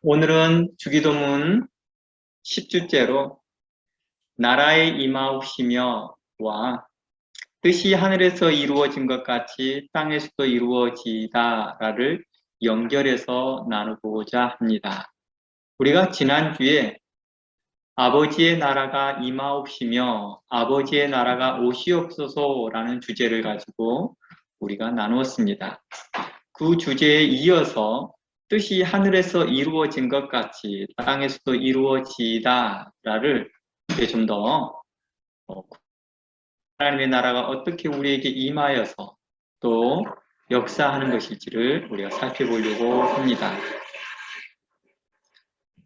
오늘은 주기도문 10주째로 나라의 임하옵시며와 뜻이 하늘에서 이루어진 것 같이 땅에서도 이루어지다라를 연결해서 나누고자 합니다. 우리가 지난주에 아버지의 나라가 임하옵시며 아버지의 나라가 오시옵소서라는 주제를 가지고 우리가 나누었습니다. 그 주제에 이어서 뜻이 하늘에서 이루어진 것 같이 땅에서도 이루어지다라를 좀 더 하나님의 나라가 어떻게 우리에게 임하여서 또 역사하는 것일지를 우리가 살펴보려고 합니다.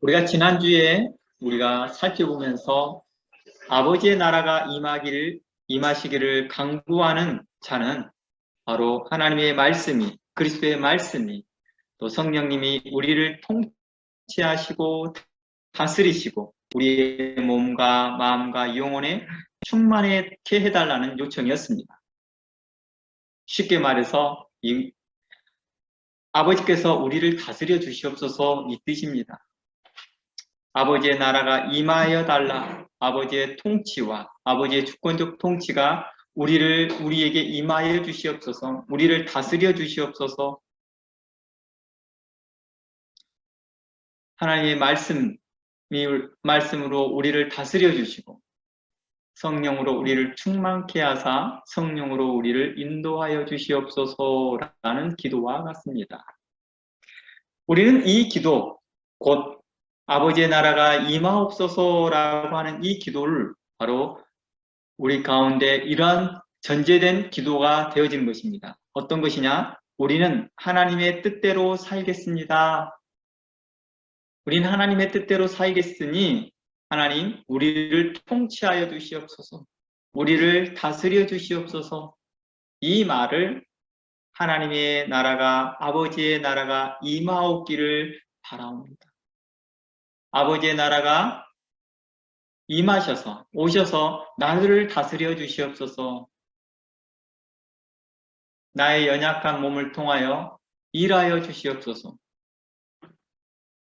우리가 지난주에 우리가 살펴보면서 아버지의 나라가 임하시기를 간구하는 자는 바로 하나님의 말씀이, 그리스도의 말씀이, 또 성령님이 우리를 통치하시고 다스리시고 우리의 몸과 마음과 영혼에 충만하게 해달라는 요청이었습니다. 쉽게 말해서 아버지께서 우리를 다스려 주시옵소서 이 뜻입니다. 아버지의 나라가 임하여 달라. 아버지의 통치와 아버지의 주권적 통치가 우리에게 임하여 주시옵소서. 우리를 다스려 주시옵소서. 하나님의 말씀으로 우리를 다스려 주시고 성령으로 우리를 충만케 하사 성령으로 우리를 인도하여 주시옵소서라는 기도와 같습니다. 우리는 이 기도, 곧 아버지의 나라가 임하옵소서라고 하는 이 기도를 바로 우리 가운데 이러한 전제된 기도가 되어지는 것입니다. 어떤 것이냐? 우리는 하나님의 뜻대로 살겠습니다. 우리는 하나님의 뜻대로 살겠으니 하나님 우리를 통치하여 주시옵소서. 우리를 다스려 주시옵소서. 이 말을 하나님의 나라가 아버지의 나라가 임하옵기를 바라옵니다. 아버지의 나라가 임하셔서 오셔서 나를 다스려 주시옵소서. 나의 연약한 몸을 통하여 일하여 주시옵소서.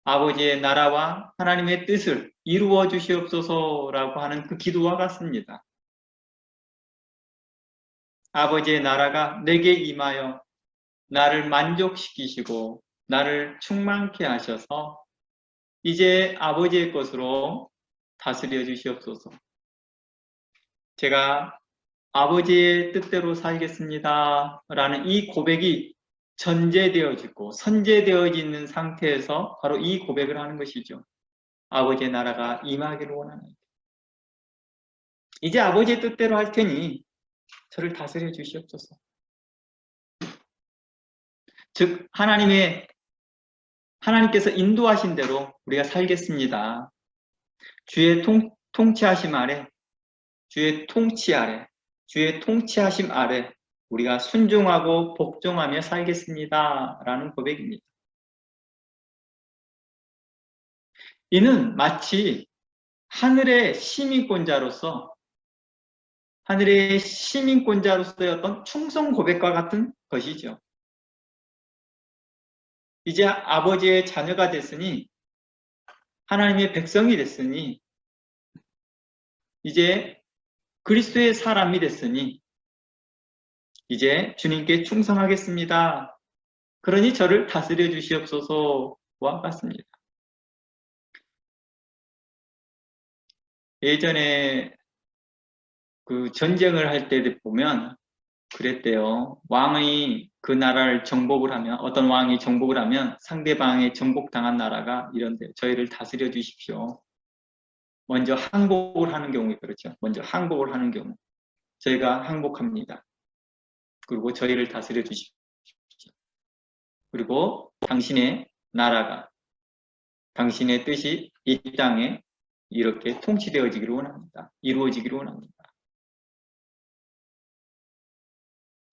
아버지의 나라와 하나님의 뜻을 이루어 주시옵소서라고 하는 그 기도와 같습니다. 아버지의 나라가 내게 임하여 나를 만족시키시고 나를 충만케 하셔서 이제 아버지의 것으로 다스려 주시옵소서. 제가 아버지의 뜻대로 살겠습니다 라는 이 고백이 전제되어지고 선제되어지는 상태에서 바로 이 고백을 하는 것이죠. 아버지의 나라가 임하기를 원하나이다. 이제 아버지의 뜻대로 할 테니 저를 다스려 주시옵소서. 즉 하나님께서 인도하신 대로 우리가 살겠습니다. 주의 통치하심 아래, 주의 통치 아래, 주의 통치하심 아래 우리가 순종하고 복종하며 살겠습니다 라는 고백입니다. 이는 마치 하늘의 시민권자로서의 어떤 충성 고백과 같은 것이죠. 이제 아버지의 자녀가 됐으니 하나님의 백성이 됐으니 이제 그리스도의 사람이 됐으니 이제 주님께 충성하겠습니다. 그러니 저를 다스려 주시옵소서와 같습니다. 예전에 그 전쟁을 할 때 보면 그랬대요. 왕이 그 나라를 정복을 하면, 어떤 왕이 정복을 하면 상대방의 정복당한 나라가 이런데 저희를 다스려 주십시오. 먼저 항복을 하는 경우에 그렇죠. 먼저 항복을 하는 경우 저희가 항복합니다. 그리고 저희를 다스려 주십시오. 그리고 당신의 나라가, 당신의 뜻이 이 땅에 이렇게 통치되어지기를 원합니다. 이루어지기를 원합니다.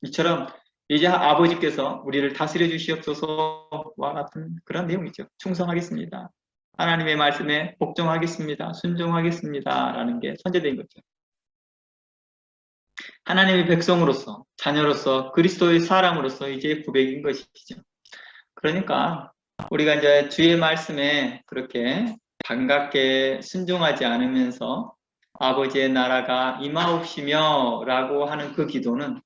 이처럼 이제 아버지께서 우리를 다스려 주시옵소서와 같은 그런 내용이죠. 충성하겠습니다. 하나님의 말씀에 복종하겠습니다. 순종하겠습니다. 라는 게 선제된 거죠. 하나님의 백성으로서, 자녀로서, 그리스도의 사람으로서 이제 고백인 것이죠. 그러니까 우리가 이제 주의 말씀에 그렇게 반갑게 순종하지 않으면서 아버지의 나라가 임하옵시며 라고 하는 그 기도는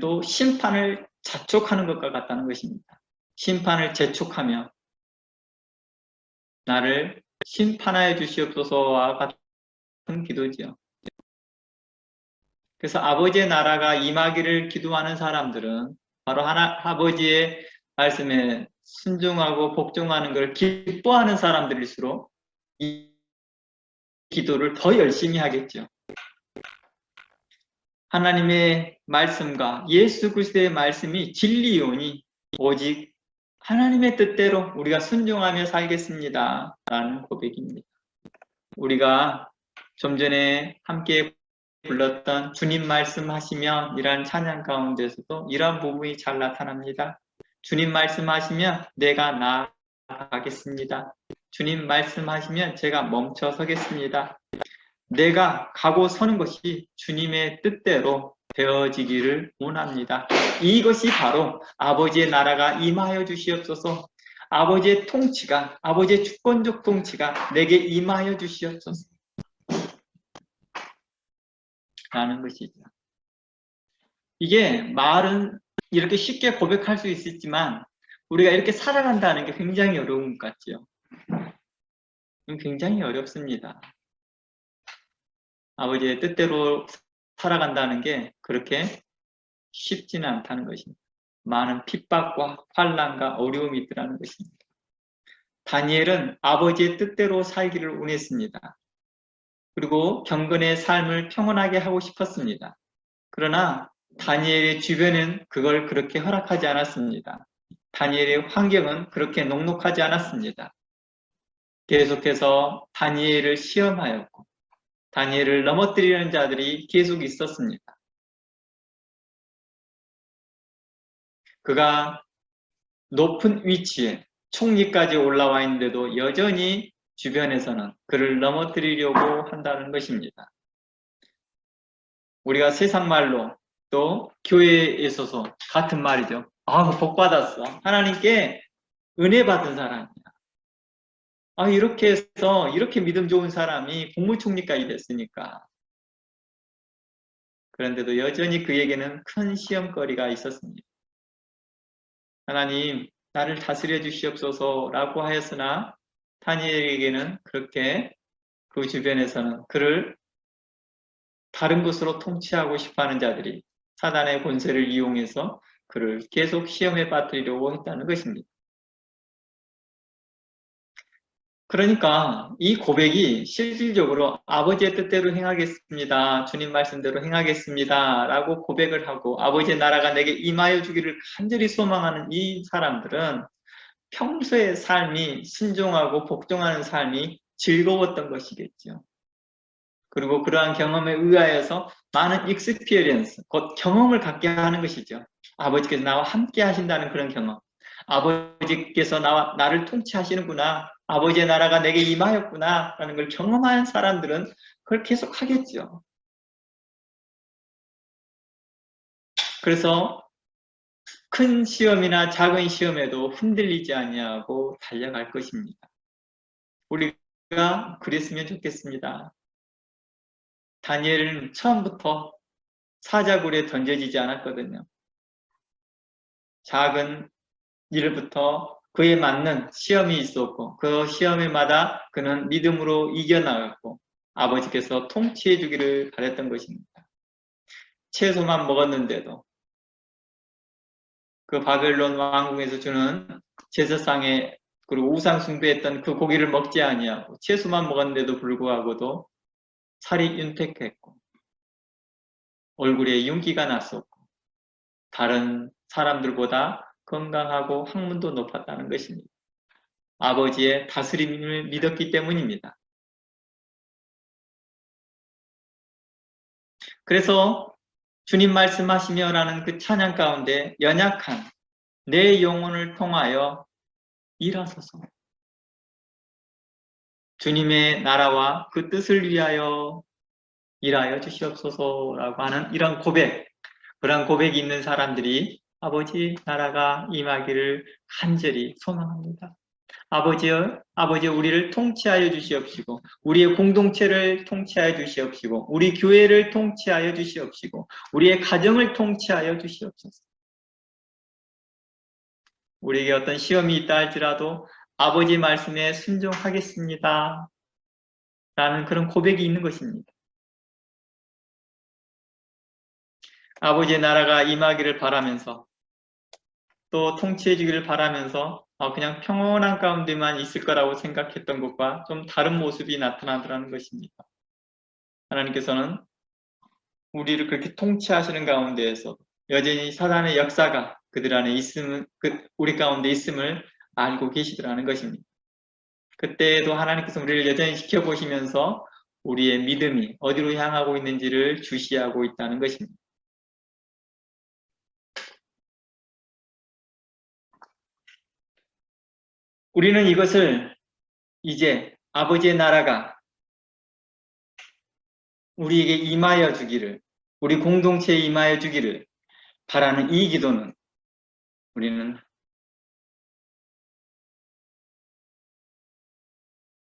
또 심판을 자촉하는 것과 같다는 것입니다. 심판을 재촉하며 나를 심판하여 주시옵소서와 같은 기도지요. 그래서 아버지의 나라가 임하기를 기도하는 사람들은 바로 아버지의 말씀에 순종하고 복종하는 것을 기뻐하는 사람들일수록 이 기도를 더 열심히 하겠죠. 하나님의 말씀과 예수 그리스도의 말씀이 진리이오니 오직 하나님의 뜻대로 우리가 순종하며 살겠습니다 라는 고백입니다. 우리가 좀 전에 함께 불렀던 주님 말씀하시면 이란 찬양 가운데서도 이런 부분이 잘 나타납니다. 주님 말씀하시면 내가 나아가겠습니다. 주님 말씀하시면 제가 멈춰 서겠습니다. 내가 가고 서는 것이 주님의 뜻대로 되어지기를 원합니다. 이것이 바로 아버지의 나라가 임하여 주시옵소서, 아버지의 통치가, 아버지의 주권적 통치가 내게 임하여 주시옵소서 라는 것이죠. 이게 말은 이렇게 쉽게 고백할 수 있었지만 우리가 이렇게 살아간다는 게 굉장히 어려운 것 같죠. 굉장히 어렵습니다. 아버지의 뜻대로 살아간다는 게 그렇게 쉽지는 않다는 것입니다. 많은 핍박과 환난과 어려움이 있더라는 것입니다. 다니엘은 아버지의 뜻대로 살기를 원했습니다. 그리고 경건의 삶을 평온하게 하고 싶었습니다. 그러나 다니엘의 주변은 그걸 그렇게 허락하지 않았습니다. 다니엘의 환경은 그렇게 녹록하지 않았습니다. 계속해서 다니엘을 시험하였고 다니엘을 넘어뜨리는 자들이 계속 있었습니다. 그가 높은 위치에 총리까지 올라와 있는데도 여전히 주변에서는 그를 넘어뜨리려고 한다는 것입니다. 우리가 세상 말로 또 교회에 있어서 같은 말이죠. 복 받았어. 하나님께 은혜 받은 사람이야. 이렇게 해서 이렇게 믿음 좋은 사람이 국무총리까지 됐으니까. 그런데도 여전히 그에게는 큰 시험거리가 있었습니다. 하나님, 나를 다스려 주시옵소서라고 하였으나 다니엘에게는 그렇게 그 주변에서는 그를 다른 곳으로 통치하고 싶어하는 자들이 사단의 권세를 이용해서 그를 계속 시험에 빠뜨리려고 했다는 것입니다. 그러니까 이 고백이 실질적으로 아버지의 뜻대로 행하겠습니다. 주님 말씀대로 행하겠습니다. 라고 고백을 하고 아버지의 나라가 내게 임하여 주기를 간절히 소망하는 이 사람들은 평소의 삶이 순종하고 복종하는 삶이 즐거웠던 것이겠죠. 그리고 그러한 경험에 의하여서 많은 익스피리언스, 곧 경험을 갖게 하는 것이죠. 아버지께서 나와 함께 하신다는 그런 경험. 아버지께서 나를 통치하시는구나. 아버지의 나라가 내게 임하였구나. 라는 걸 경험한 사람들은 그걸 계속 하겠죠. 그래서 큰 시험이나 작은 시험에도 흔들리지 아니하고 달려갈 것입니다. 우리가 그랬으면 좋겠습니다. 다니엘은 처음부터 사자굴에 던져지지 않았거든요. 작은 일부터 그에 맞는 시험이 있었고 그 시험에마다 그는 믿음으로 이겨나갔고 아버지께서 통치해 주기를 바랬던 것입니다. 채소만 먹었는데도 그 바벨론 왕궁에서 주는 제사상에 그리고 우상 숭배했던 그 고기를 먹지 아니하고 채소만 먹었는데도 불구하고도 살이 윤택했고 얼굴에 윤기가 났었고 다른 사람들보다 건강하고 학문도 높았다는 것입니다. 아버지의 다스림을 믿었기 때문입니다. 그래서 주님 말씀하시며 라는 그 찬양 가운데 연약한 내 영혼을 통하여 일하소서. 주님의 나라와 그 뜻을 위하여 일하여 주시옵소서라고 하는 이런 고백, 그런 고백이 있는 사람들이 아버지 나라가 임하기를 간절히 소망합니다. 아버지여, 아버지 우리를 통치하여 주시옵시고 우리의 공동체를 통치하여 주시옵시고 우리 교회를 통치하여 주시옵시고 우리의 가정을 통치하여 주시옵소서. 우리에게 어떤 시험이 있다 할지라도 아버지 말씀에 순종하겠습니다. 라는 그런 고백이 있는 것입니다. 아버지의 나라가 임하기를 바라면서 또 통치해 주기를 바라면서 그냥 평온한 가운데만 있을 거라고 생각했던 것과 좀 다른 모습이 나타나더라는 것입니다. 하나님께서는 우리를 그렇게 통치하시는 가운데에서 여전히 사단의 역사가 그들 안에 있음을, 우리 가운데 있음을 알고 계시더라는 것입니다. 그때에도 하나님께서 우리를 여전히 지켜보시면서 우리의 믿음이 어디로 향하고 있는지를 주시하고 있다는 것입니다. 우리는 이것을 이제 아버지의 나라가 우리에게 임하여 주기를, 우리 공동체에 임하여 주기를 바라는 이 기도는 우리는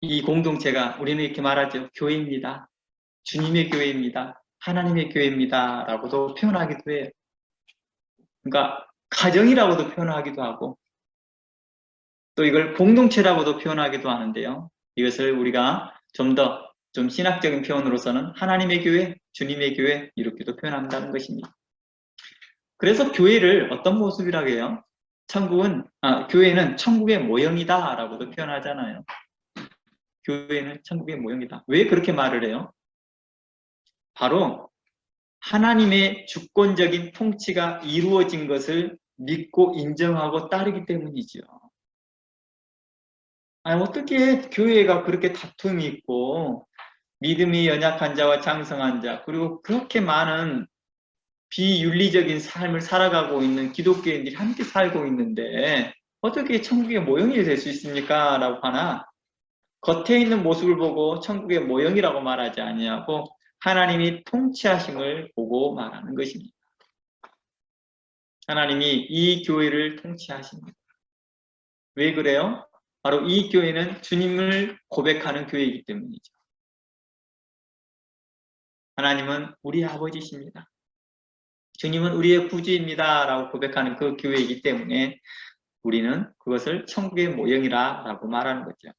이 공동체가 우리는 이렇게 말하죠. 교회입니다. 주님의 교회입니다. 하나님의 교회입니다. 라고도 표현하기도 해요. 그러니까 가정이라고도 표현하기도 하고 또 이걸 공동체라고도 표현하기도 하는데요. 이것을 우리가 좀 신학적인 표현으로서는 하나님의 교회, 주님의 교회 이렇게도 표현한다는 것입니다. 그래서 교회를 어떤 모습이라고 해요? 교회는 천국의 모형이다 라고도 표현하잖아요. 교회는 천국의 모형이다. 왜 그렇게 말을 해요? 바로 하나님의 주권적인 통치가 이루어진 것을 믿고 인정하고 따르기 때문이죠. 어떻게 교회가 그렇게 다툼이 있고 믿음이 연약한 자와 장성한 자 그리고 그렇게 많은 비윤리적인 삶을 살아가고 있는 기독교인들이 함께 살고 있는데 어떻게 천국의 모형이 될 수 있습니까? 라고 하나 겉에 있는 모습을 보고 천국의 모형이라고 말하지 아니하고 하나님이 통치하심을 보고 말하는 것입니다. 하나님이 이 교회를 통치하십니다. 왜 그래요? 바로 이 교회는 주님을 고백하는 교회이기 때문이죠. 하나님은 우리 아버지십니다. 주님은 우리의 구주입니다. 라고 고백하는 그 교회이기 때문에 우리는 그것을 천국의 모형이라 라고 말하는 거죠.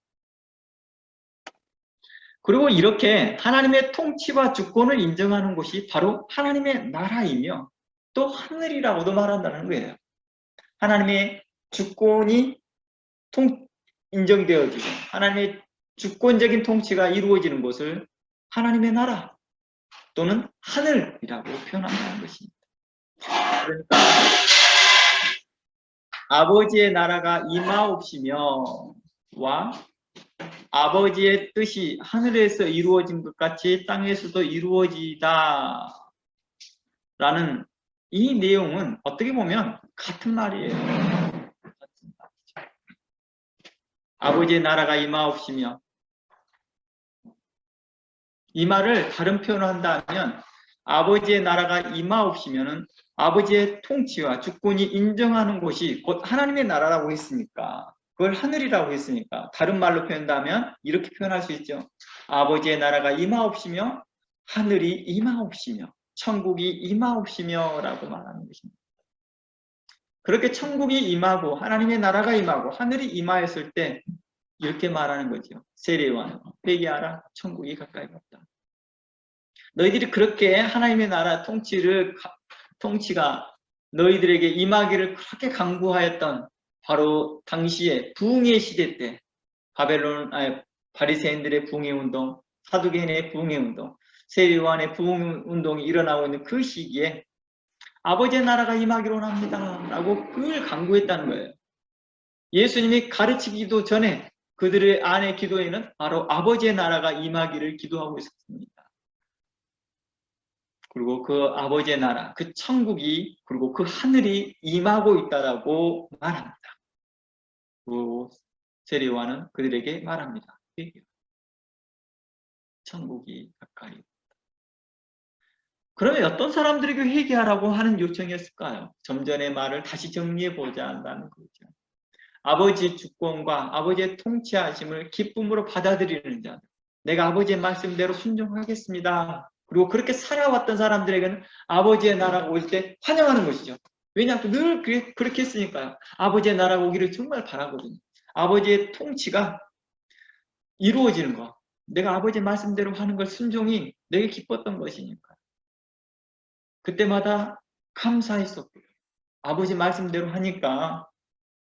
그리고 이렇게 하나님의 통치와 주권을 인정하는 곳이 바로 하나님의 나라이며 또 하늘이라고도 말한다는 거예요. 하나님의 주권이 인정되어지고 하나님의 주권적인 통치가 이루어지는 곳을 하나님의 나라 또는 하늘이라고 표현한다는 것입니다. 그러니까 아버지의 나라가 임하옵시며 와 아버지의 뜻이 하늘에서 이루어진 것 같이 땅에서도 이루어지다 라는 이 내용은 어떻게 보면 같은 말이에요. 아버지의 나라가 임하옵시며 이 말을 다른 표현을 한다면 아버지의 나라가 임하옵시면은 아버지의 통치와 주권이 인정하는 곳이 곧 하나님의 나라라고 했으니까 그걸 하늘이라고 했으니까 다른 말로 표현한다면 이렇게 표현할 수 있죠. 아버지의 나라가 임하옵시며 하늘이 임하옵시며 천국이 임하옵시며 라고 말하는 것입니다. 그렇게 천국이 임하고 하나님의 나라가 임하고 하늘이 임하였을 때 이렇게 말하는 거죠. 세례요한은 회개하라 천국이 가까이 왔다. 너희들이 그렇게 하나님의 나라 통치가 너희들에게 임하기를 그렇게 강구하였던 바로 당시에 부흥의 시대 때 바리새인들의 부흥의 운동, 사두개인의 부흥의 운동, 세례요한의 부흥 운동이 일어나고 있는 그 시기에 아버지의 나라가 임하기를 원합니다 라고 그걸 강구했다는 거예요. 예수님이 가르치기도 전에 그들의 안의 기도에는 바로 아버지의 나라가 임하기를 기도하고 있었습니다. 그리고 그 아버지의 나라, 그 천국이 그리고 그 하늘이 임하고 있다라고 말합니다. 그 세례요한은 그들에게 말합니다. 천국이 가까이. 그러면 어떤 사람들에게 회개하라고 하는 요청이었을까요? 좀 전의 말을 다시 정리해보자 한다는 거죠. 아버지의 주권과 아버지의 통치하심을 기쁨으로 받아들이는 자들. 내가 아버지의 말씀대로 순종하겠습니다. 그리고 그렇게 살아왔던 사람들에게는 아버지의 나라가 올 때 환영하는 것이죠. 왜냐하면 늘 그렇게 했으니까요. 아버지의 나라가 오기를 정말 바라거든요. 아버지의 통치가 이루어지는 것. 내가 아버지의 말씀대로 하는 걸 순종이 내게 기뻤던 것이니까. 그때마다 감사했었고요. 아버지 말씀대로 하니까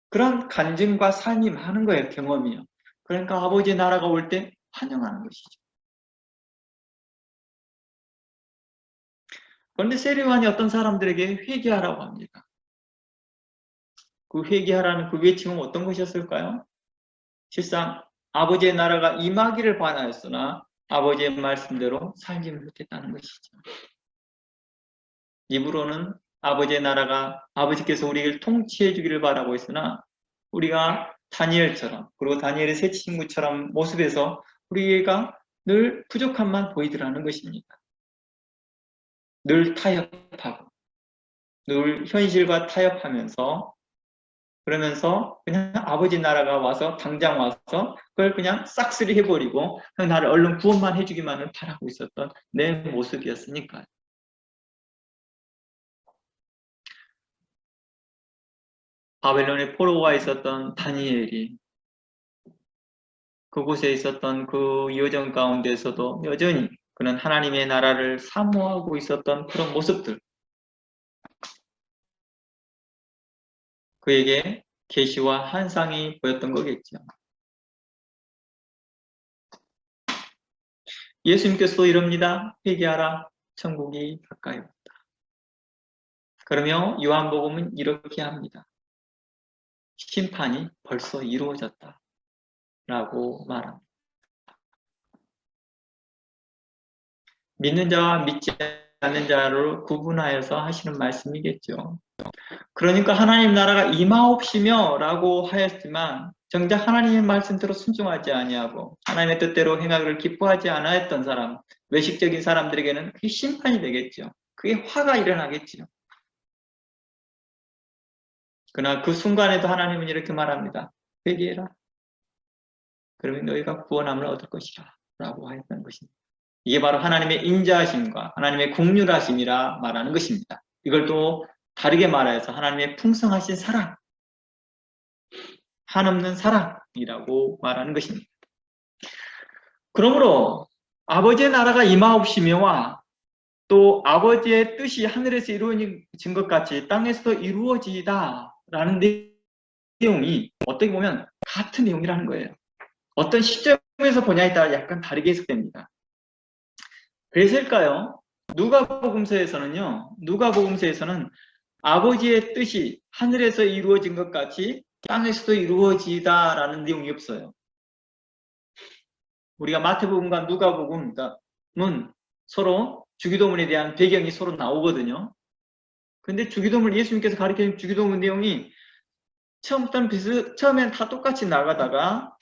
그런 간증과 삶이 많은 거예요. 경험이요. 그러니까 아버지의 나라가 올 때 환영하는 것이죠. 그런데 세례요한이 어떤 사람들에게 회개하라고 합니다. 그 회개하라는 그 외침은 어떤 것이었을까요? 실상 아버지의 나라가 임하기를 바라였으나 아버지의 말씀대로 살지 못했다는 것이죠. 입으로는 아버지의 나라가 아버지께서 우리를 통치해 주기를 바라고 있으나 우리가 다니엘처럼 그리고 다니엘의 세 친구처럼 모습에서 우리가 늘 부족함만 보이더라는 것입니다. 늘 타협하고 늘 현실과 타협하면서 그러면서 그냥 아버지 나라가 와서 당장 와서 그걸 그냥 싹쓸이 해버리고 그냥 나를 얼른 구원만 해주기만을 바라고 있었던 내 모습이었으니까요. 바벨론의 포로가 있었던 다니엘이 그곳에 있었던 그 여정 가운데서도 여전히 그는 하나님의 나라를 사모하고 있었던 그런 모습들, 그에게 계시와 환상이 보였던 거겠죠. 예수님께서도 이럽니다. 회개하라, 천국이 가까이 왔다. 그러며 요한복음은 이렇게 합니다. 심판이 벌써 이루어졌다 라고 말합니다. 믿는 자와 믿지 않는 자로 구분하여서 하시는 말씀이겠죠. 그러니까 하나님 나라가 임하옵시며 라고 하였지만 정작 하나님의 말씀대로 순종하지 아니하고 하나님의 뜻대로 행하기를 기뻐하지 않았던 사람, 외식적인 사람들에게는 그게 심판이 되겠죠. 그게 화가 일어나겠죠. 그러나 그 순간에도 하나님은 이렇게 말합니다. 회개해라. 그러면 너희가 구원함을 얻을 것이라 라고 하였던 것입니다. 이게 바로 하나님의 인자하심과 하나님의 공률하심이라 말하는 것입니다. 이걸 또 다르게 말해서 하나님의 풍성하신 사랑, 한없는 사랑이라고 말하는 것입니다. 그러므로 아버지의 나라가 임하옵시며와 또 아버지의 뜻이 하늘에서 이루어진 것 같이 땅에서도 이루어지다라는 내용이 어떻게 보면 같은 내용이라는 거예요. 어떤 시점에서 보냐에 따라 약간 다르게 해석됩니다. 그래서일까요? 누가복음서에서는 아버지의 뜻이 하늘에서 이루어진 것 같이 땅에서도 이루어지다라는 내용이 없어요. 우리가 마태복음과 누가복음은 서로 주기도문에 대한 배경이 서로 나오거든요. 근데 주기도문, 예수님께서 가르치는 주기도문 내용이 처음엔 다 똑같이 나가다가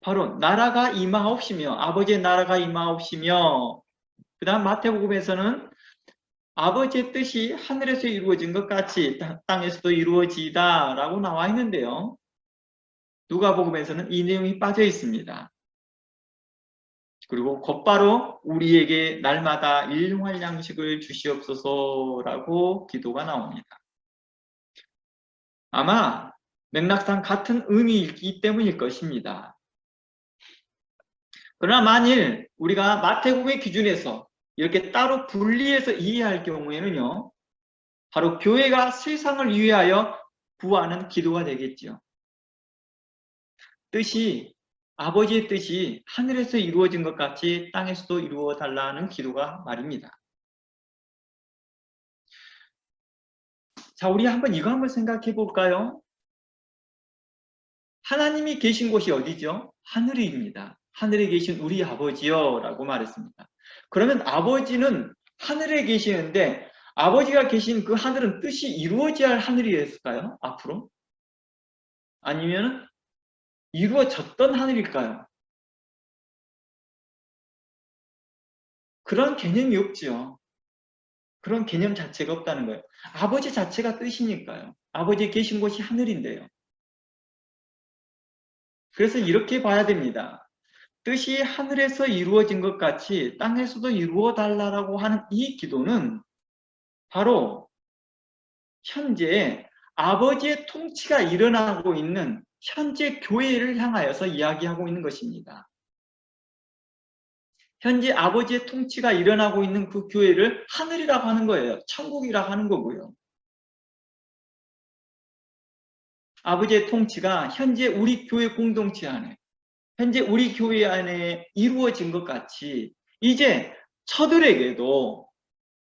바로 나라가 임하옵시며 아버지의 나라가 임하옵시며 그 다음 마태복음에서는 아버지의 뜻이 하늘에서 이루어진 것 같이 땅에서도 이루어지다 라고 나와 있는데요. 누가복음에서는 이 내용이 빠져 있습니다. 그리고 곧바로 우리에게 날마다 일용할 양식을 주시옵소서라고 기도가 나옵니다. 아마 맥락상 같은 의미이기 때문일 것입니다. 그러나 만일 우리가 마태복음의 기준에서 이렇게 따로 분리해서 이해할 경우에는요, 바로 교회가 세상을 위하여 구하는 기도가 되겠죠. 아버지의 뜻이 하늘에서 이루어진 것 같이 땅에서도 이루어 달라는 기도가 말입니다. 자, 우리 이거 한번 생각해 볼까요? 하나님이 계신 곳이 어디죠? 하늘입니다. 하늘에 계신 우리 아버지요 라고 말했습니다. 그러면 아버지는 하늘에 계시는데 아버지가 계신 그 하늘은 뜻이 이루어져야 할 하늘이었을까요? 앞으로? 아니면 이루어졌던 하늘일까요? 그런 개념이 없죠. 그런 개념 자체가 없다는 거예요. 아버지 자체가 뜻이니까요. 아버지 계신 곳이 하늘인데요. 그래서 이렇게 봐야 됩니다. 뜻이 하늘에서 이루어진 것 같이 땅에서도 이루어 달라고 하는 이 기도는 바로 현재 아버지의 통치가 일어나고 있는 현재 교회를 향하여서 이야기하고 있는 것입니다. 현재 아버지의 통치가 일어나고 있는 그 교회를 하늘이라고 하는 거예요. 천국이라고 하는 거고요. 아버지의 통치가 현재 우리 교회 공동체 안에, 현재 우리 교회 안에 이루어진 것 같이 이제 저들에게도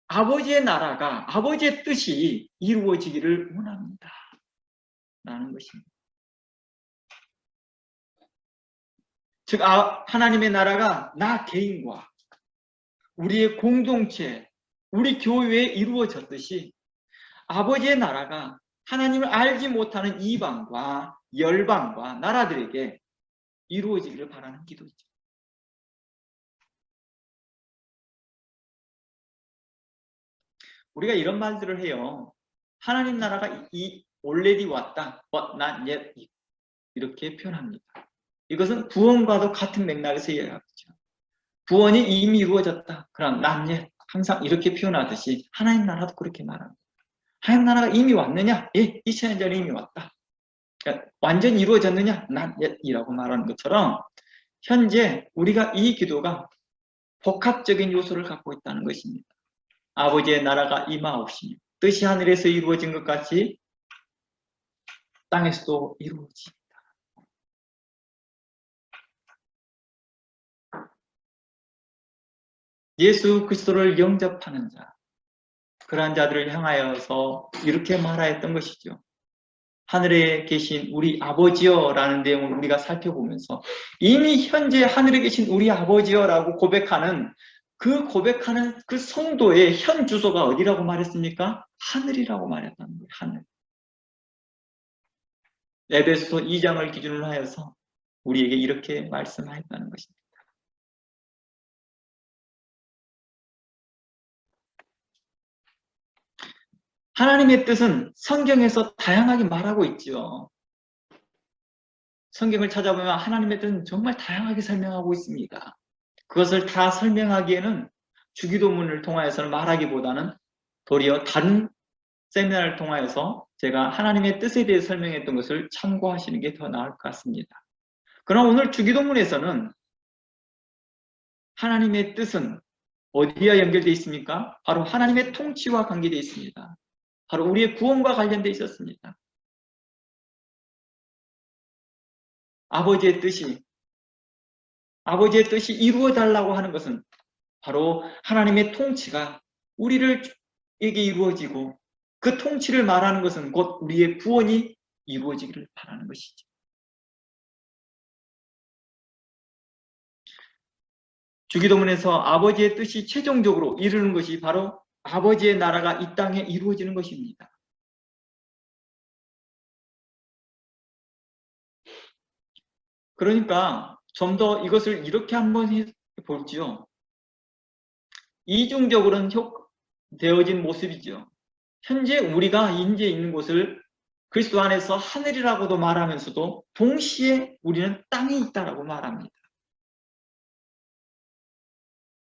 아버지의 나라가, 아버지의 뜻이 이루어지기를 원합니다. 라는 것입니다. 즉 하나님의 나라가 나 개인과 우리의 공동체, 우리 교회에 이루어졌듯이 아버지의 나라가 하나님을 알지 못하는 이방과 열방과 나라들에게 이루어지기를 바라는 기도이죠. 우리가 이런 말들을 해요. 하나님 나라가 already 왔다, but not yet, 이렇게 표현합니다. 이것은 구원과도 같은 맥락에서 이야기하죠. 구원이 이미 이루어졌다, 그럼 not yet, 항상 이렇게 표현하듯이 하나님 나라도 그렇게 말합니다. 하나님 나라가 이미 왔느냐? 예, 2000년 전에 이미 왔다. 그러니까 완전히 이루어졌느냐? not yet 이라고 말하는 것처럼 현재 우리가 이 기도가 복합적인 요소를 갖고 있다는 것입니다. 아버지의 나라가 임하옵시며 뜻이 하늘에서 이루어진 것 같이 땅에서도 이루어집니다. 예수 그리스도를 영접하는 자, 그러한 자들을 향하여서 이렇게 말하였던 것이죠. 하늘에 계신 우리 아버지여 라는 내용을 우리가 살펴보면서 이미 현재 하늘에 계신 우리 아버지여 라고 고백하는 그 성도의 현 주소가 어디라고 말했습니까? 하늘이라고 말했다는 거예요. 하늘. 에베소서 2장을 기준으로 하여서 우리에게 이렇게 말씀하였다는 것입니다. 하나님의 뜻은 성경에서 다양하게 말하고 있죠. 성경을 찾아보면 하나님의 뜻은 정말 다양하게 설명하고 있습니다. 그것을 다 설명하기에는 주기도문을 통하여서는 말하기보다는 도리어 다른 세미나를 통하여서 제가 하나님의 뜻에 대해 설명했던 것을 참고하시는 게 더 나을 것 같습니다. 그러나 오늘 주기도문에서는 하나님의 뜻은 어디와 연결되어 있습니까? 바로 하나님의 통치와 관계되어 있습니다. 바로 우리의 구원과 관련되어 있었습니다. 아버지의 뜻이 이루어달라고 하는 것은 바로 하나님의 통치가 우리에게 이루어지고 그 통치를 말하는 것은 곧 우리의 구원이 이루어지기를 바라는 것이죠. 주기도문에서 아버지의 뜻이 최종적으로 이루는 것이 바로 아버지의 나라가 이 땅에 이루어지는 것입니다. 그러니까 좀 더 이것을 이렇게 한번 볼지요. 이중적으로는 되어진 모습이죠. 현재 우리가 인제 있는 곳을 그리스도 안에서 하늘이라고도 말하면서도 동시에 우리는 땅에 있다라고 말합니다.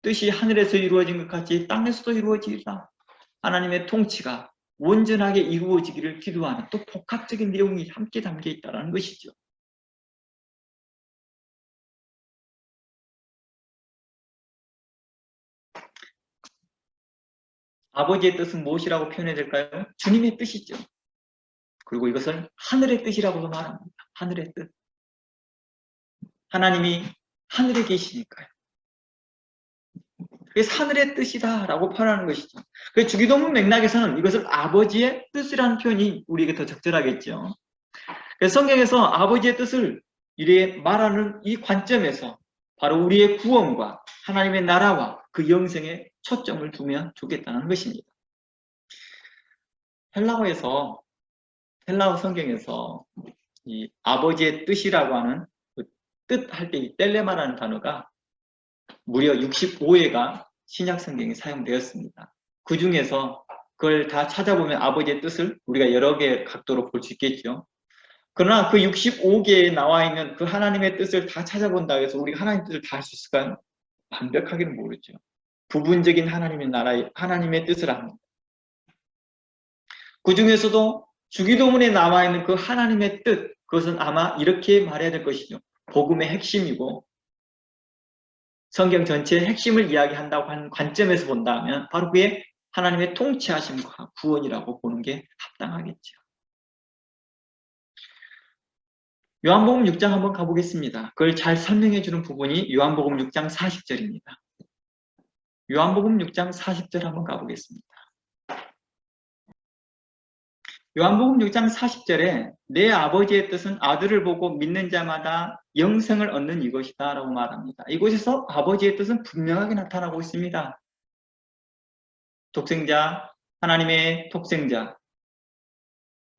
뜻이 하늘에서 이루어진 것 같이 땅에서도 이루어지리라. 하나님의 통치가 온전하게 이루어지기를 기도하는 또 복합적인 내용이 함께 담겨 있다는 것이죠. 아버지의 뜻은 무엇이라고 표현해야 될까요? 주님의 뜻이죠. 그리고 이것을 하늘의 뜻이라고도 말합니다. 하늘의 뜻. 하나님이 하늘에 계시니까요. 그래서 하늘의 뜻이다라고 표현하는 것이죠. 그래서 주기도문 맥락에서는 이것을 아버지의 뜻이라는 표현이 우리에게 더 적절하겠죠. 그래서 성경에서 아버지의 뜻을 이렇게 말하는 이 관점에서 바로 우리의 구원과 하나님의 나라와 그 영생에 초점을 두면 좋겠다는 것입니다. 헬라어 성경에서 이 아버지의 뜻이라고 하는 그 뜻할 때 이 텔레마라는 단어가 무려 65회가 신약 성경에 사용되었습니다. 그 중에서 그걸 다 찾아보면 아버지의 뜻을 우리가 여러 개의 각도로 볼 수 있겠죠. 그러나 그 65개에 나와 있는 그 하나님의 뜻을 다 찾아본다 해서 우리가 하나님의 뜻을 다 할 수 있을까요? 완벽하게는 모르죠. 부분적인 하나님의 나라의 하나님의 뜻을 압니다. 그 중에서도 주기도문에 나와 있는 그 하나님의 뜻, 그것은 아마 이렇게 말해야 될 것이죠. 복음의 핵심이고 성경 전체의 핵심을 이야기한다고 하는 관점에서 본다면 바로 그게 하나님의 통치하심과 구원이라고 보는 게 합당하겠죠. 요한복음 6장 한번 가보겠습니다. 그걸 잘 설명해 주는 부분이 요한복음 6장 40절입니다. 요한복음 6장 40절 한번 가보겠습니다. 요한복음 6장 40절에 내 아버지의 뜻은 아들을 보고 믿는 자마다 영생을 얻는 이것이다 라고 말합니다. 이곳에서 아버지의 뜻은 분명하게 나타나고 있습니다. 독생자, 하나님의 독생자,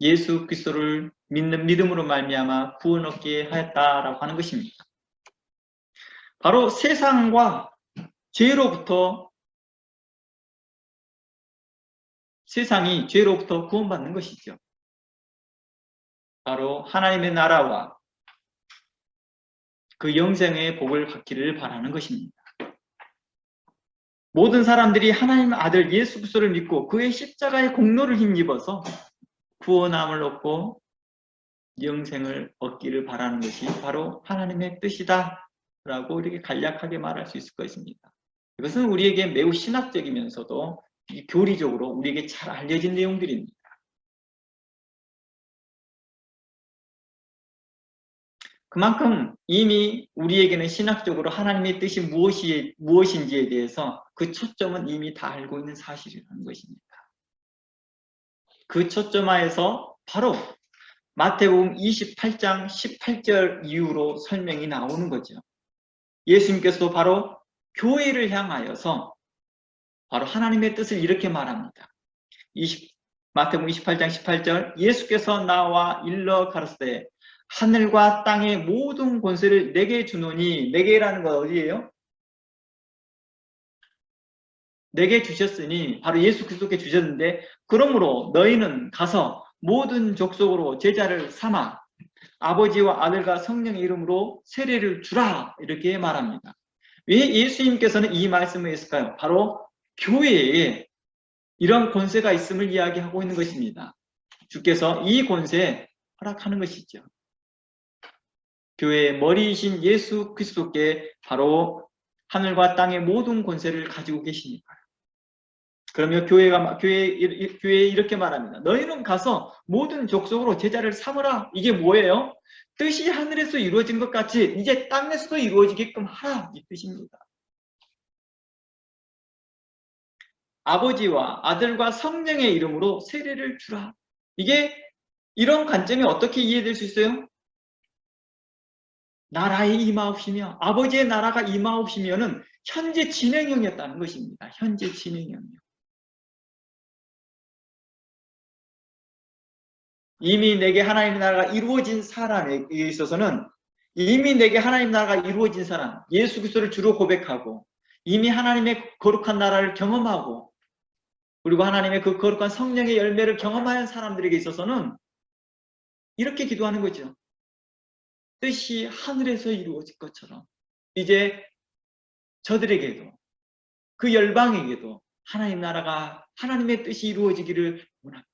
예수 그리스도를 믿는 믿음으로 말미암아 구원 얻게 하였다라고 하는 것입니다. 바로 세상과 죄로부터 세상이 죄로부터 구원받는 것이죠. 바로 하나님의 나라와 그 영생의 복을 받기를 바라는 것입니다. 모든 사람들이 하나님의 아들 예수 그리스도를 믿고 그의 십자가의 공로를 힘입어서 구원함을 얻고 영생을 얻기를 바라는 것이 바로 하나님의 뜻이다 라고 이렇게 간략하게 말할 수 있을 것입니다. 이것은 우리에게 매우 신학적이면서도 교리적으로 우리에게 잘 알려진 내용들입니다. 그만큼 이미 우리에게는 신학적으로 하나님의 뜻이 무엇인지에 대해서 그 초점은 이미 다 알고 있는 사실이라는 것입니다. 그 초점하에서 바로 마태복음 28장 18절 이후로 설명이 나오는 거죠. 예수님께서도 바로 교회를 향하여서 바로 하나님의 뜻을 이렇게 말합니다. 마태복음 28장 18절 예수께서 나와 일러 가르치되 하늘과 땅의 모든 권세를 내게 주노니, 내게라는 건 어디예요? 내게 주셨으니 바로 예수 그리스도께 주셨는데 그러므로 너희는 가서 모든 족속으로 제자를 삼아 아버지와 아들과 성령의 이름으로 세례를 주라 이렇게 말합니다. 왜 예수님께서는 이 말씀을 했을까요? 바로 교회에 이런 권세가 있음을 이야기하고 있는 것입니다. 주께서 이 권세에 허락하는 것이죠. 교회의 머리이신 예수 그리스도께 바로 하늘과 땅의 모든 권세를 가지고 계시니까요. 그러면 교회에 이렇게 말합니다. 너희는 가서 모든 족속으로 제자를 삼으라. 이게 뭐예요? 뜻이 하늘에서 이루어진 것 같이 이제 땅에서도 이루어지게끔 하라. 이 뜻입니다. 아버지와 아들과 성령의 이름으로 세례를 주라. 이게 이런 관점이 어떻게 이해될 수 있어요? 나라의 임하옵시며 아버지의 나라가 임하옵시면은 현재 진행형이었다는 것입니다. 현재 진행형이요. 이미 내게 하나님의 나라가 이루어진 사람에 있어서는 이미 내게 하나님 나라가 이루어진 사람, 예수 그리스도를 주로 고백하고 이미 하나님의 거룩한 나라를 경험하고 그리고 하나님의 그 거룩한 성령의 열매를 경험한 사람들에게 있어서는 이렇게 기도하는 거죠. 뜻이 하늘에서 이루어질 것처럼 이제 저들에게도 그 열방에게도 하나님 나라가 하나님의 뜻이 이루어지기를 원합니다.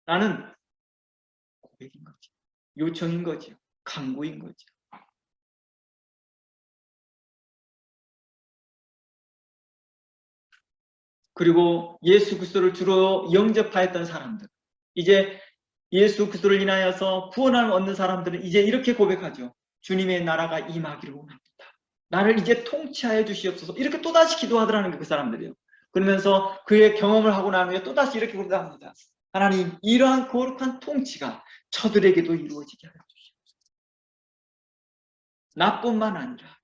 라는 고백인 거죠. 요청인 거죠. 간구인 거죠. 그리고 예수 그리스도를 주로 영접하였던 사람들, 이제 예수 그리스도를 인하여서 구원을 얻는 사람들은 이제 이렇게 고백하죠. 주님의 나라가 임하기를 원합니다. 나를 이제 통치하여 주시옵소서. 이렇게 또다시 기도하더라는 게 그 사람들이에요. 그러면서 그의 경험을 하고 나면 또다시 이렇게 기도합니다. 하나님, 이러한 거룩한 통치가 저들에게도 이루어지게 하여 주시옵소서. 나뿐만 아니라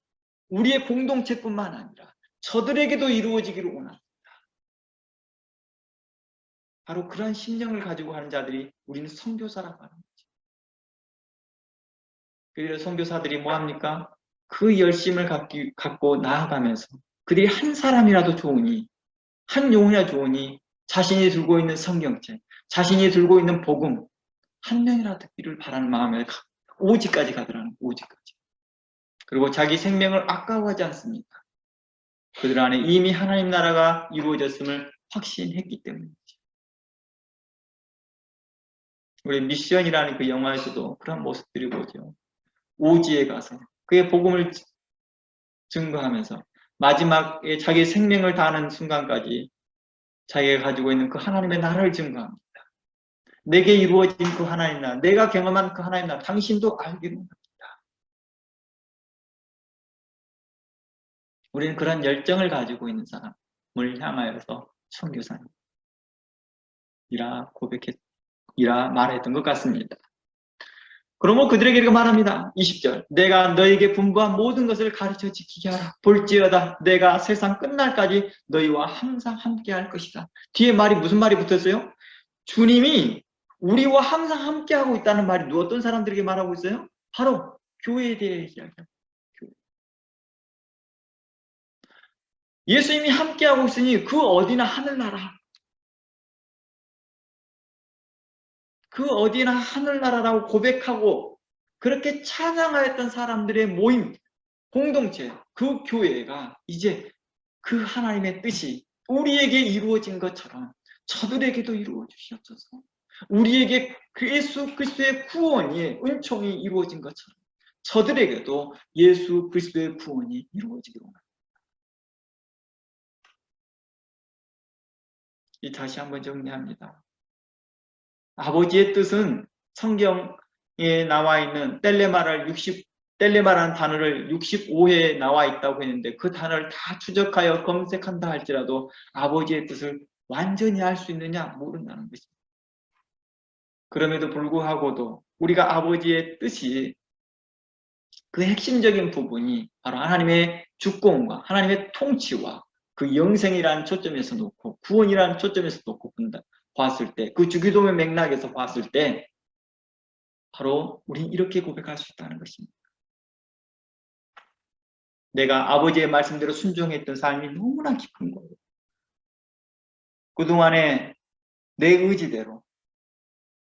우리의 공동체뿐만 아니라 저들에게도 이루어지기를 원합니다. 바로 그런 심령을 가지고 하는 자들이 우리는 선교사라고 하는 거죠. 그래서 선교사들이 뭐합니까? 그 열심을 갖고 나아가면서 그들이 한 사람이라도 좋으니 한 영혼이나 좋으니 자신이 들고 있는 성경책, 자신이 들고 있는 복음 한 명이라도 듣기를 바라는 마음에 오직까지 가더라는 오직까지. 그리고 자기 생명을 아까워하지 않습니다. 그들 안에 이미 하나님 나라가 이루어졌음을 확신했기 때문이죠. 우리 미션이라는 그 영화에서도 그런 모습들이 보죠. 오지에 가서 그의 복음을 증거하면서 마지막에 자기 생명을 다하는 순간까지 자기가 가지고 있는 그 하나님의 나라를 증거합니다. 내게 이루어진 그 하나님 나라, 내가 경험한 그 하나님 나라, 당신도 알기로 합니다. 우리는 그런 열정을 가지고 있는 사람을 향하여서 선교사님이라 말했던 것 같습니다. 그러므로 그들에게 이렇게 말합니다. 20절 내가 너에게 분부한 모든 것을 가르쳐 지키게 하라. 볼지어다 내가 세상 끝날까지 너희와 항상 함께 할 것이다. 뒤에 말이 무슨 말이 붙었어요? 주님이 우리와 항상 함께하고 있다는 말이 어떤 사람들에게 말하고 있어요? 바로 교회에 대해 이야기합니다. 예수님이 함께하고 있으니 그 어디나 하늘나라, 그 어디나 하늘나라라고 고백하고 그렇게 찬양하였던 사람들의 모임, 공동체, 그 교회가 이제 그 하나님의 뜻이 우리에게 이루어진 것처럼 저들에게도 이루어 주시옵소서. 우리에게 그 예수 그리스도의 구원이 은총이 이루어진 것처럼 저들에게도 예수 그리스도의 구원이 이루어지기로 합니다. 다시 한번 정리합니다. 아버지의 뜻은 성경에 나와 있는 텔레마라는 단어를 65회에 나와 있다고 했는데 그 단어를 다 추적하여 검색한다 할지라도 아버지의 뜻을 완전히 알 수 있느냐 모른다는 것입니다. 그럼에도 불구하고도 우리가 아버지의 뜻이 그 핵심적인 부분이 바로 하나님의 주권과 하나님의 통치와 그 영생이라는 초점에서 놓고 구원이라는 초점에서 놓고 봤을 때 그 주기도의 맥락에서 봤을 때 바로 우리는 이렇게 고백할 수 있다는 것입니다. 내가 아버지의 말씀대로 순종했던 삶이 너무나 깊은 거예요. 그동안에 내 의지대로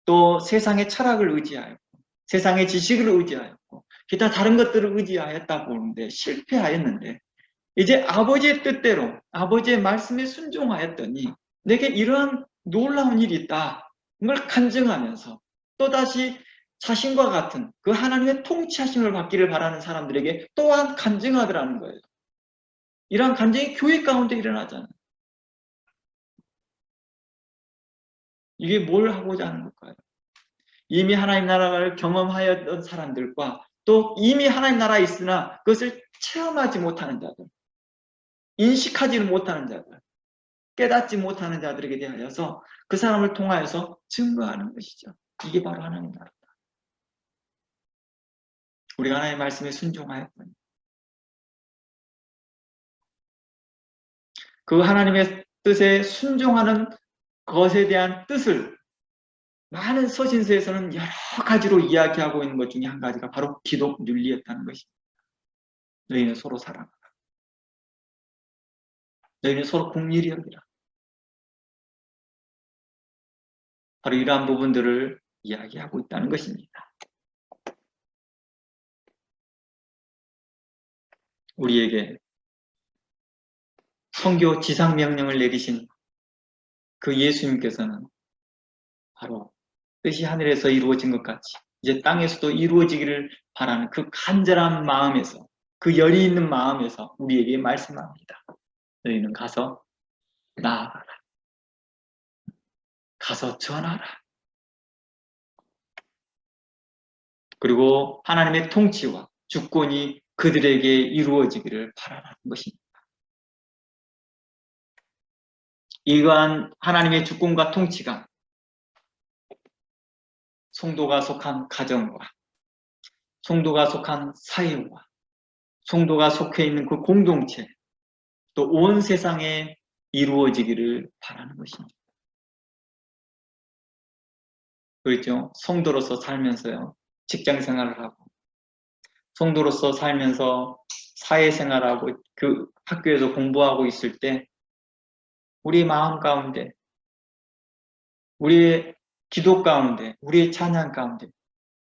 또 세상의 철학을 의지하였고 세상의 지식을 의지하였고 기타 다른 것들을 의지하였다 보는데 실패하였는데 이제 아버지의 뜻대로 아버지의 말씀에 순종하였더니 내게 이러한 놀라운 일이 있다. 이걸 간증하면서 또다시 자신과 같은 그 하나님의 통치하심을 받기를 바라는 사람들에게 또한 간증하더라는 거예요. 이러한 간증이 교회 가운데 일어나잖아요. 이게 뭘 하고자 하는 걸까요? 이미 하나님 나라를 경험하였던 사람들과 또 이미 하나님 나라에 있으나 그것을 체험하지 못하는 자들, 인식하지는 못하는 자들, 깨닫지 못하는 자들에게 대하여서 그 사람을 통하여서 증거하는 것이죠. 이게 바로 하나님 나라다. 우리가 하나님의 말씀에 순종하였더니 그 하나님의 뜻에 순종하는 것에 대한 뜻을 많은 서신서에서는 여러 가지로 이야기하고 있는 것 중에 한 가지가 바로 기독 윤리였다는 것입니다. 너희는 서로 사랑하라. 너희는 서로 공의를 여기라. 바로 이러한 부분들을 이야기하고 있다는 것입니다. 우리에게 선교 지상명령을 내리신 그 예수님께서는 바로 뜻이 하늘에서 이루어진 것 같이 이제 땅에서도 이루어지기를 바라는 그 간절한 마음에서 그 열이 있는 마음에서 우리에게 말씀합니다. 너희는 가서 나아가라. 가서 전하라. 그리고 하나님의 통치와 주권이 그들에게 이루어지기를 바라는 것입니다. 이러한 하나님의 주권과 통치가 성도가 속한 가정과 성도가 속한 사회와 성도가 속해 있는 그 공동체 또 온 세상에 이루어지기를 바라는 것입니다. 그렇죠? 성도로서 살면서요. 직장 생활을 하고 성도로서 살면서 사회생활하고 그 학교에서 공부하고 있을 때 우리의 마음 가운데, 우리의 기도 가운데, 우리의 찬양 가운데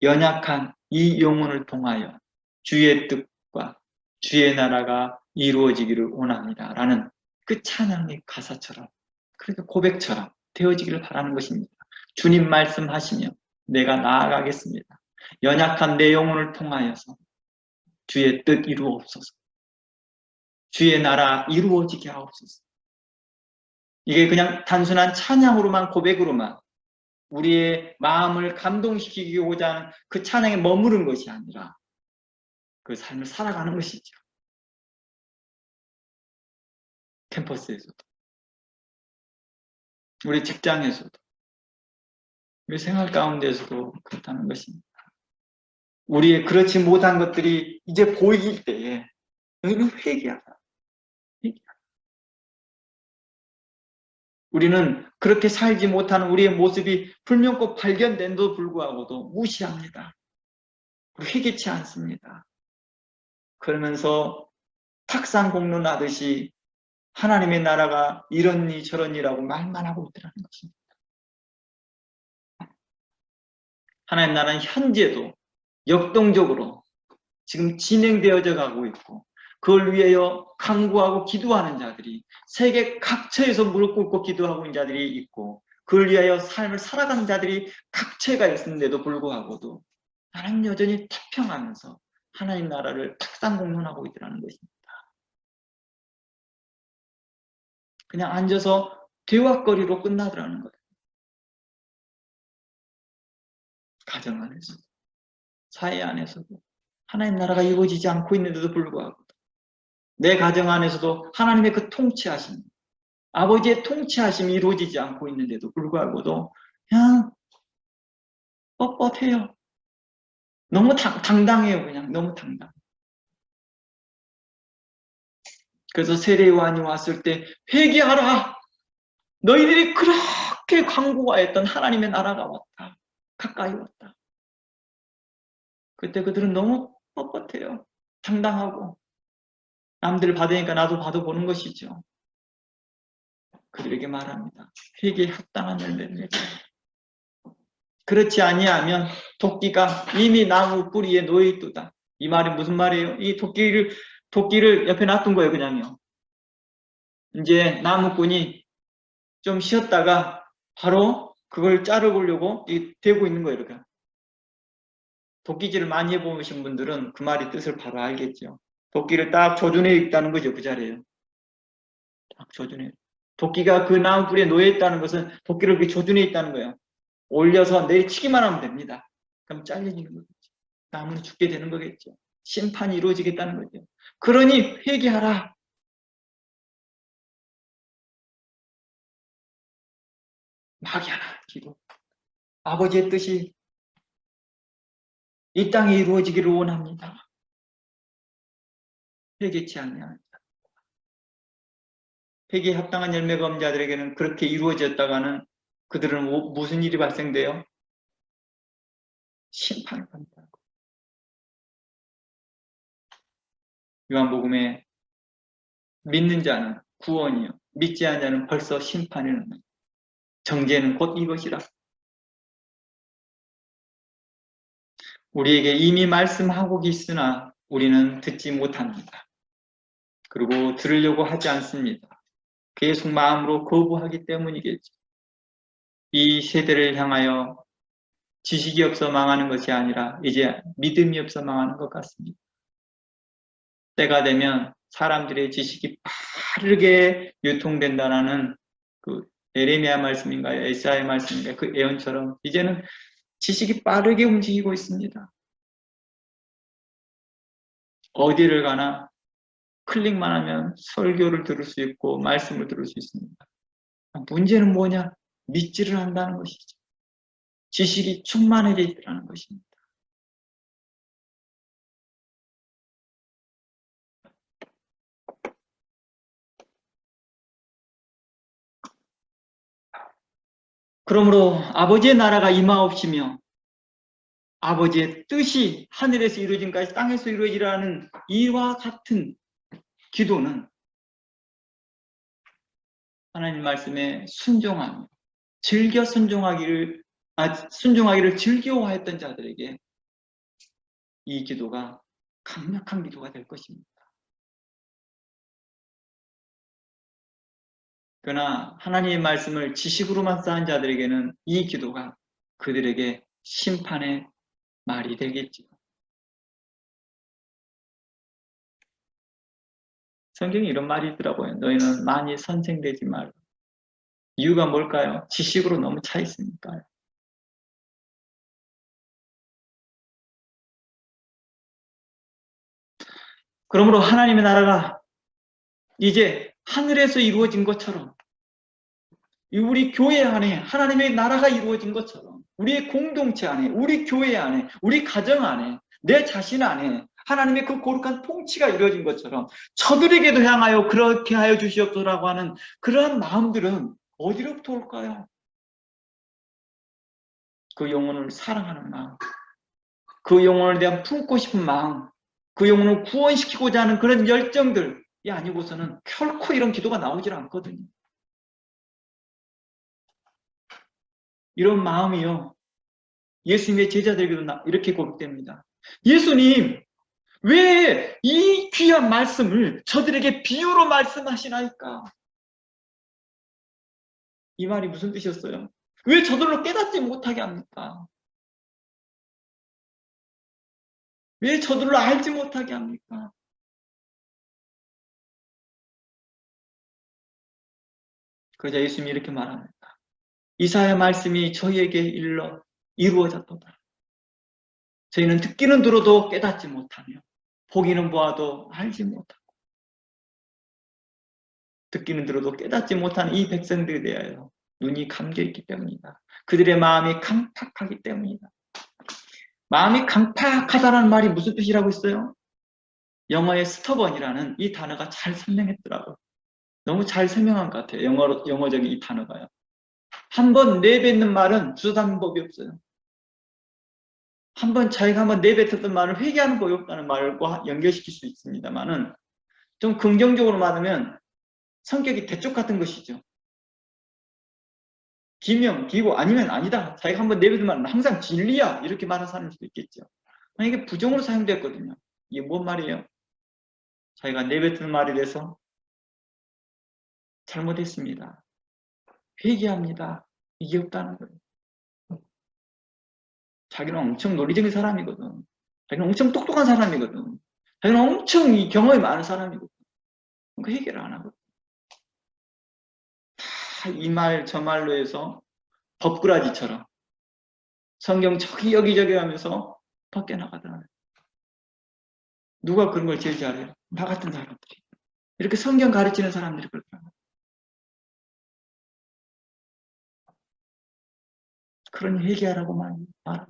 연약한 이 영혼을 통하여 주의 뜻과 주의 나라가 이루어지기를 원합니다. 라는 그 찬양의 가사처럼, 그러니까 고백처럼 되어지기를 바라는 것입니다. 주님 말씀하시며 내가 나아가겠습니다. 연약한 내 영혼을 통하여서 주의 뜻 이루옵소서. 주의 나라 이루어지게 하옵소서. 이게 그냥 단순한 찬양으로만, 고백으로만 우리의 마음을 감동시키고자 하는 그 찬양에 머무른 것이 아니라 그 삶을 살아가는 것이죠. 캠퍼스에서도, 우리 직장에서도, 우리 생활 가운데에서도 그렇다는 것입니다. 우리의 그렇지 못한 것들이 이제 보일 때에 너희는 회개하라. 우리는 그렇게 살지 못하는 우리의 모습이 불명확 발견된데도 불구하고도 무시합니다. 회개치 않습니다. 그러면서 탁상 공론하듯이 하나님의 나라가 이러니 저러니라고 말만 하고 있더라는 것입니다. 하나님 나라는 현재도 역동적으로 지금 진행되어져 가고 있고, 그걸 위하여 간구하고 기도하는 자들이 세계 각처에서 무릎 꿇고 기도하고 있는 자들이 있고, 그걸 위하여 삶을 살아가는 자들이 각처가 있는데도 불구하고도 하나님 여전히 태평하면서 하나님 나라를 탁상공론하고 있더라는 것입니다. 그냥 앉아서 대화거리로 끝나더라는 거예요. 가정 안에서도, 사회 안에서도 하나님 나라가 이루어지지 않고 있는데도 불구하고 내 가정 안에서도 하나님의 그 통치하심, 아버지의 통치하심이 이루어지지 않고 있는데도 불구하고도 그냥 뻣뻣해요. 너무 당당해요. 그냥 너무 당당. 그래서 세례요한이 왔을 때 회개하라. 너희들이 그렇게 광고하였던 하나님의 나라가 왔다. 가까이 왔다. 그때 그들은 너무 뻣뻣해요. 당당하고 남들 받으니까 나도 받아보는 것이죠. 그들에게 말합니다. 회개에 합당한 열매를 맺으라. 그렇지 아니하면 도끼가 이미 나무 뿌리에 놓여있도다. 이 말이 무슨 말이에요? 이 도끼를 옆에 놔둔 거예요. 그냥요. 이제 나무꾼이 좀 쉬었다가 바로 그걸 자르려고 대고 있는 거예요. 이렇게. 도끼질을 많이 해보신 분들은 그 말의 뜻을 바로 알겠죠. 도끼를 딱 조준해 있다는 거죠. 그 자리에요. 딱 조준해. 도끼가 그 나무 뿌리에 놓여있다는 것은 도끼를 그렇게 조준해 있다는 거예요. 올려서 내리치기만 하면 됩니다. 그럼 잘려지는 거겠죠. 나무는 죽게 되는 거겠죠. 심판이 이루어지겠다는 거죠. 그러니 회개하라. 막이하라. 기도. 아버지의 뜻이 이 땅에 이루어지기를 원합니다. 회개치 않냐. 회개에 합당한 열매가 없는 자들에게는 그렇게 이루어졌다가는 그들은 무슨 일이 발생돼요? 심판을 받는다. 요한복음에 믿는 자는 구원이요, 믿지 않는 자는 벌써 심판이는 정죄는 곧 이것이라. 우리에게 이미 말씀하고 있으나 우리는 듣지 못합니다. 그리고 들으려고 하지 않습니다. 계속 마음으로 거부하기 때문이겠죠. 이 세대를 향하여 지식이 없어 망하는 것이 아니라 이제 믿음이 없어 망하는 것 같습니다. 때가 되면 사람들의 지식이 빠르게 유통된다는 그 예레미야 말씀인가요? 에사야 말씀인가요? 그 예언처럼 이제는 지식이 빠르게 움직이고 있습니다. 어디를 가나 클릭만 하면 설교를 들을 수 있고 말씀을 들을 수 있습니다. 문제는 뭐냐? 믿지를 않는다는 것이죠. 지식이 충만해져 있다는 것입니다. 그러므로 아버지의 나라가 임하옵시며 아버지의 뜻이 하늘에서 이루어진 것이 땅에서 이루어지라는 이와 같은 기도는 하나님 말씀에 순종하며 즐겨 순종하기를 즐겨워했던 자들에게 이 기도가 강력한 기도가 될 것입니다. 그러나 하나님의 말씀을 지식으로만 쌓은 자들에게는 이 기도가 그들에게 심판의 말이 되겠지요. 성경에 이런 말이 있더라고요. 너희는 많이 선생되지 말고. 이유가 뭘까요? 지식으로 너무 차 있으니까요. 그러므로 하나님의 나라가 이제 하늘에서 이루어진 것처럼 우리 교회 안에 하나님의 나라가 이루어진 것처럼 우리의 공동체 안에, 우리 교회 안에, 우리 가정 안에, 내 자신 안에 하나님의 그 거룩한 통치가 이루어진 것처럼 저들에게도 향하여 그렇게 하여 주시옵소서라고 하는 그러한 마음들은 어디로부터 올까요? 그 영혼을 사랑하는 마음, 그 영혼에 대한 품고 싶은 마음, 그 영혼을 구원시키고자 하는 그런 열정들이 아니고서는 결코 이런 기도가 나오질 않거든요. 이런 마음이요, 예수님의 제자들에게도 이렇게 고백됩니다. 예수님, 왜 이 귀한 말씀을 저들에게 비유로 말씀하시나이까? 이 말이 무슨 뜻이었어요? 왜 저들로 깨닫지 못하게 합니까? 왜 저들로 알지 못하게 합니까? 그러자 예수님이 이렇게 말합니다. 이사야 말씀이 저희에게 이루어졌도다. 저희는 듣기는 들어도 깨닫지 못하며 보기는 보아도 알지 못하고 듣기는 들어도 깨닫지 못하는 이 백성들에 대하여 눈이 감겨있기 때문이다. 그들의 마음이 강팍하기 때문이다. 마음이 강팍하다는 말이 무슨 뜻이라고 했어요? 영어의 스터번이라는 이 단어가 잘 설명했더라고요. 너무 잘 설명한 것 같아요. 영어적인 이 단어가요. 한번 내뱉는 말은 주저하는 법이 없어요. 자기가 한번 내뱉었던 말을 회개하는 법이 없다는 말과 연결시킬 수 있습니다만은 좀 긍정적으로 말하면 성격이 대쪽 같은 것이죠. 기명, 기고 아니면 아니다. 자기가 한번 내뱉은 말은 항상 진리야. 이렇게 말하는 사람일 수도 있겠죠. 이게 부정으로 사용됐거든요. 이게 뭔 말이에요? 자기가 내뱉은 말에 대해서 잘못했습니다. 회개합니다. 이게 없다는 거예요. 자기는 엄청 논리적인 사람이거든. 자기는 엄청 똑똑한 사람이거든. 자기는 엄청 이 경험이 많은 사람이거든. 그러니까 해결을 안 하거든. 다 이 말 저 말로 해서 법꾸라지처럼 성경 저기 여기저기 하면서 벗겨나가더라고요. 누가 그런 걸 제일 잘해요? 나 같은 사람들이. 이렇게 성경 가르치는 사람들이 그렇더라고요. 그런 회개하라고 말합니다.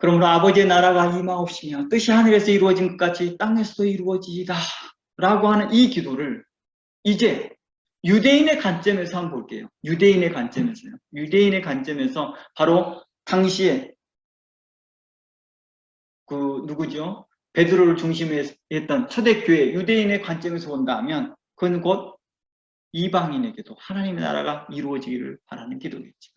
그러므로 아버지의 나라가 임하옵시며 뜻이 하늘에서 이루어진 것 같이 땅에서도 이루어지이다 라고 하는 이 기도를 이제 유대인의 관점에서 한번 볼게요. 유대인의 관점에서요. 유대인의 관점에서 바로 당시에 그 누구죠? 베드로를 중심으로 했던 초대교회 유대인의 관점에서 본다면 그건 곧 이방인에게도 하나님의 나라가 이루어지기를 바라는 기도겠죠.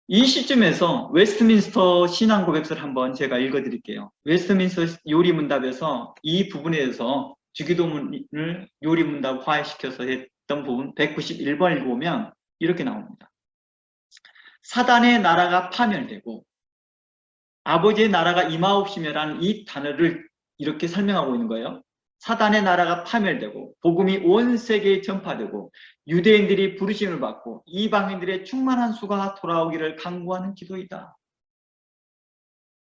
이 시점에서 웨스트민스터 신앙 고백서를 한번 제가 읽어드릴게요. 웨스트민스터 요리문답에서 이 부분에 대해서 주기도문을 요리문답화시켜서 했던 부분 191번 읽어보면 이렇게 나옵니다. 사단의 나라가 파멸되고 아버지의 나라가 임하옵시며라는 이 단어를 이렇게 설명하고 있는 거예요. 사단의 나라가 파멸되고 복음이 온 세계에 전파되고 유대인들이 부르심을 받고 이방인들의 충만한 수가 돌아오기를 간구하는 기도이다.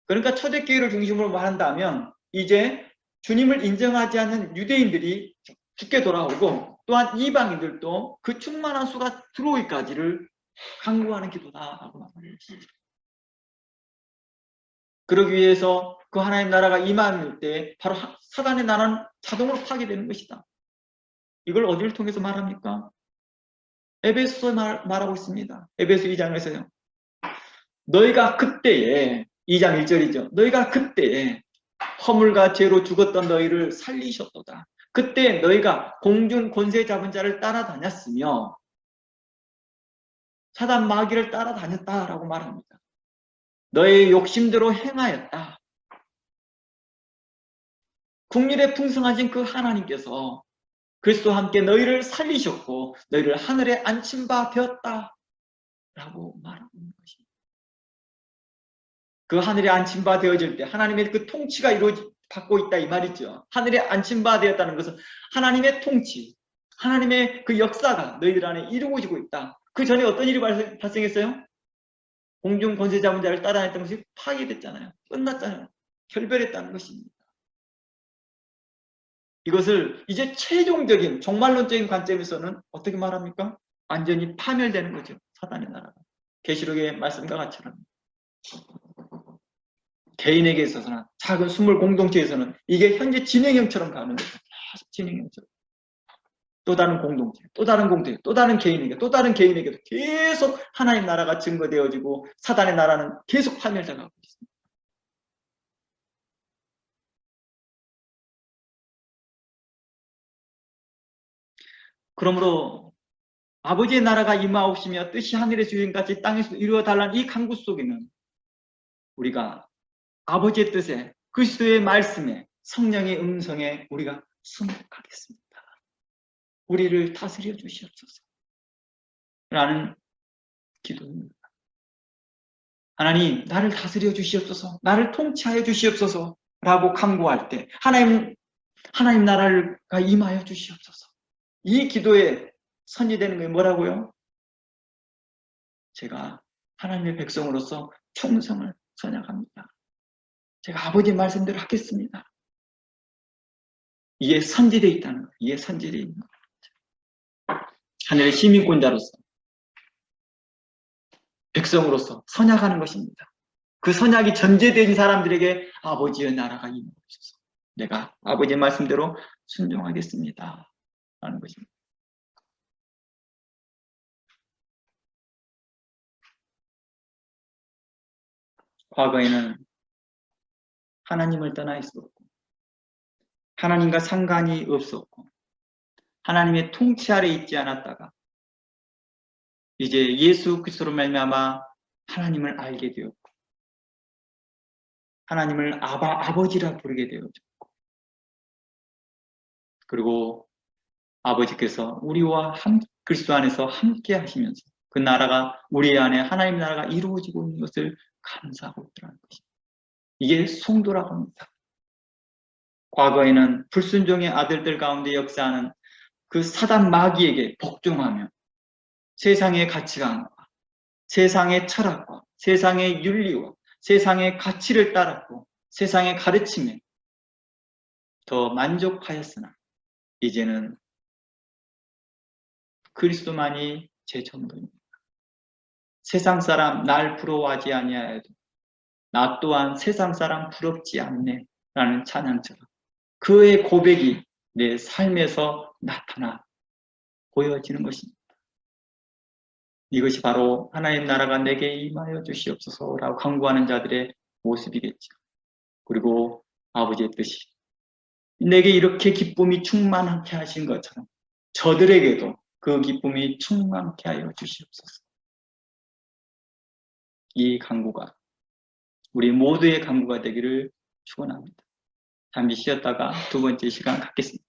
그러니까 초대교회를 중심으로 말한다면 이제 주님을 인정하지 않는 유대인들이 죽게 돌아오고 또한 이방인들도 그 충만한 수가 들어오기까지를 간구하는 기도다라고 말합니다. 그러기 위해서 그 하나님 나라가 임할 때 바로 사단의 나라는 자동으로 파괴되는 것이다. 이걸 어디를 통해서 말합니까? 에베소서 말하고 있습니다. 에베소 2장에서요. 너희가 그때에 2장 1절이죠. 너희가 그때 허물과 죄로 죽었던 너희를 살리셨도다. 그때 너희가 공중 권세 잡은 자를 따라다녔으며 사단 마귀를 따라다녔다라고 말합니다. 너의 욕심대로 행하였다. 국률에 풍성하신 그 하나님께서 그리스도와 함께 너희를 살리셨고 너희를 하늘에 앉힌 바 되었다 라고 말하는 것입니다. 그 하늘에 앉힌 바 되어질 때 하나님의 그 통치가 받고 있다 이 말이죠. 하늘에 앉힌 바 되었다는 것은 하나님의 통치, 하나님의 그 역사가 너희들 안에 이루어지고 있다. 그 전에 어떤 일이 발생했어요? 공중 권세 잡은 자를 따라다녔던 것이 파괴됐잖아요. 끝났잖아요. 결별했다는 것입니다. 이것을 이제 최종적인 종말론적인 관점에서는 어떻게 말합니까? 완전히 파멸되는 거죠. 사단의 나라가. 계시록의 말씀과 같이는 개인에게 있어서는 작은 스물 공동체에서는 이게 현재 진행형처럼 가는 거죠. 계속 진행형처럼. 또 다른 공동체, 또 다른 공동체, 또 다른 개인에게, 또 다른 개인에게도 계속 하나님 나라가 증거되어지고 사단의 나라는 계속 파멸당하고 있습니다. 그러므로 아버지의 나라가 임하옵시며 뜻이 하늘에서 이루어진같이 땅에서 이루어달라는 이 간구 속에는 우리가 아버지의 뜻에 그리스도의 말씀에 성령의 음성에 우리가 순종하겠습니다. 우리를 다스려 주시옵소서 라는 기도입니다. 하나님 나를 다스려 주시옵소서, 나를 통치하여 주시옵소서 라고 간구할 때 하나님 나라가 임하여 주시옵소서. 이 기도에 선지되는 게 뭐라고요? 제가 하나님의 백성으로서 충성을 선약합니다. 제가 아버지의 말씀대로 하겠습니다. 이에 선지되어 있다는 거예요. 이에 선지되어 있는 거예요. 하늘의 시민권자로서 백성으로서 선약하는 것입니다. 그 선약이 전제된 사람들에게 아버지의 나라가 임하옵소서. 내가 아버지의 말씀대로 순종하겠습니다. 라는 것입니다. 과거에는 하나님을 떠나 있었고 하나님과 상관이 없었고 하나님의 통치 아래 있지 않았다가 이제 예수 그리스도로 말미암아 하나님을 알게 되었고 하나님을 아버지라 부르게 되어졌고 그리고 아버지께서 우리와 그리스도 안에서 함께 하시면서 그 나라가 우리 안에 하나님 나라가 이루어지고 있는 것을 감사하고 있다는 것입니다. 이게 성도라고 합니다. 과거에는 불순종의 아들들 가운데 역사하는 그 사단 마귀에게 복종하며 세상의 가치관과 세상의 철학과 세상의 윤리와 세상의 가치를 따랐고 세상의 가르침에 더 만족하였으나 이제는 그리스도만이 제 전부입니다. 세상 사람 날 부러워하지 아니하여도 나 또한 세상 사람 부럽지 않네 라는 찬양처럼 그의 고백이 내 삶에서 나타나 보여지는 것입니다. 이것이 바로 하나님 나라가 내게 임하여 주시옵소서라고 간구하는 자들의 모습이겠죠. 그리고 아버지의 뜻이 내게 이렇게 기쁨이 충만하게 하신 것처럼 저들에게도 그 기쁨이 충만케 하여 주시옵소서. 이 간구가 우리 모두의 간구가 되기를 축원합니다. 잠시 쉬었다가 두 번째 시간 갖겠습니다.